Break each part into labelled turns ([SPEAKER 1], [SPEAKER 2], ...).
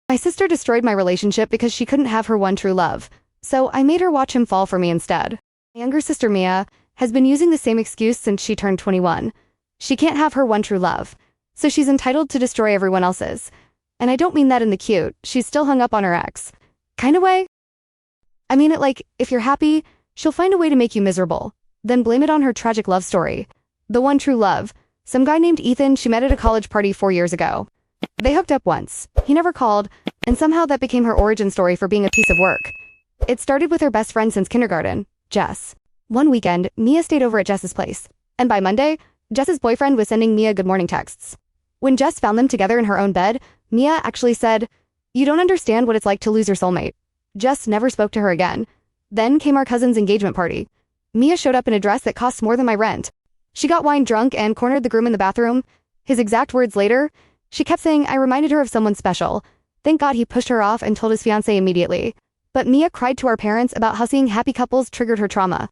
[SPEAKER 1] My sister destroyed my relationship because she couldn't have her one true love, so I made her watch him fall for me instead. My younger sister Mia has been using the same excuse since she turned 21. She can't have her one true love, so she's entitled to destroy everyone else's. And I don't mean that in the cute, she's still hung up on her ex kind of way. I mean it like, if you're happy, she'll find a way to make you miserable, then blame it on her tragic love story. The one true love, some guy named Ethan she met at a college party 4 years ago. They hooked up once, he never called, and somehow that became her origin story for being a piece of work. It started with her best friend since kindergarten, Jess. One weekend, Mia stayed over at Jess's place, and by Monday, Jess's boyfriend was sending Mia good morning texts. When Jess found them together in her own bed, Mia actually said, "You don't understand what it's like to lose your soulmate." Jess never spoke to her again. Then came our cousin's engagement party. Mia showed up in a dress that cost more than my rent. She got wine drunk and cornered the groom in the bathroom. His exact words later, she kept saying I reminded her of someone special. Thank God he pushed her off and told his fiancé immediately. But Mia cried to our parents about how seeing happy couples triggered her trauma.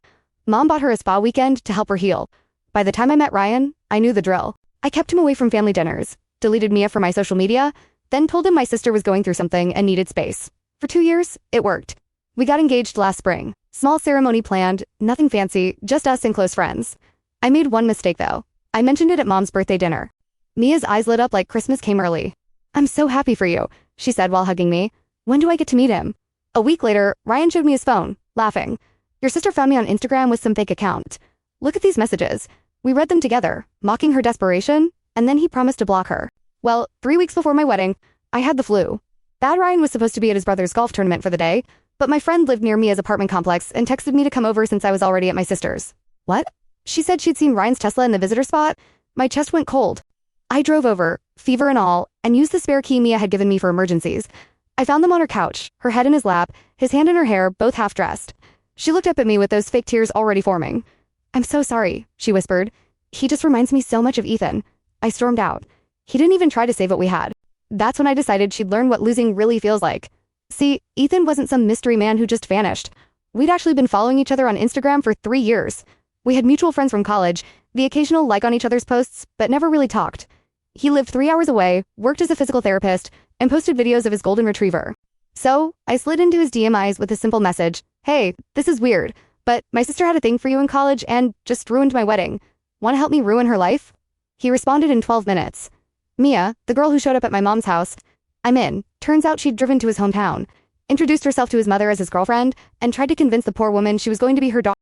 [SPEAKER 1] Mom bought her a spa weekend to help her heal. By the time I met Ryan, I knew the drill. I kept him away from family dinners, deleted Mia from my social media, then told him my sister was going through something and needed space. For 2 years, it worked. We got engaged last spring. Small ceremony planned, nothing fancy, just us and close friends. I made one mistake though. I mentioned it at Mom's birthday dinner. Mia's eyes lit up like Christmas came early. "I'm so happy for you," she said while hugging me. "When do I get to meet him?" A week later, Ryan showed me his phone, laughing. "Your sister found me on Instagram with some fake account. Look at these messages." We read them together, mocking her desperation, and then he promised to block her. Well, 3 weeks before my wedding, I had the flu. Bad Ryan was supposed to be at his brother's golf tournament for the day, but my friend lived near Mia's apartment complex and texted me to come over since I was already at my sister's. What? She said she'd seen Ryan's Tesla in the visitor spot. My chest went cold. I drove over, fever and all, and used the spare key Mia had given me for emergencies. I found them on her couch, her head in his lap, his hand in her hair, both half-dressed. She looked up at me with those fake tears already forming. "I'm so sorry," she whispered. "He just reminds me so much of Ethan." I stormed out. He didn't even try to save what we had. That's when I decided she'd learn what losing really feels like. See, Ethan wasn't some mystery man who just vanished. We'd actually been following each other on Instagram for 3 years. We had mutual friends from college, the occasional like on each other's posts, but never really talked. He lived 3 hours away, worked as a physical therapist, and posted videos of his golden retriever. So, I slid into his DMIs with a simple message, "Hey, this is weird, but my sister had a thing for you in college and just ruined my wedding. Want to help me ruin her life?" He responded in 12 minutes. Mia, the girl who showed up at my mom's house, I'm in. Turns out she'd driven to his hometown, introduced herself to his mother as his girlfriend, and tried to convince the poor woman she was going to be her daughter.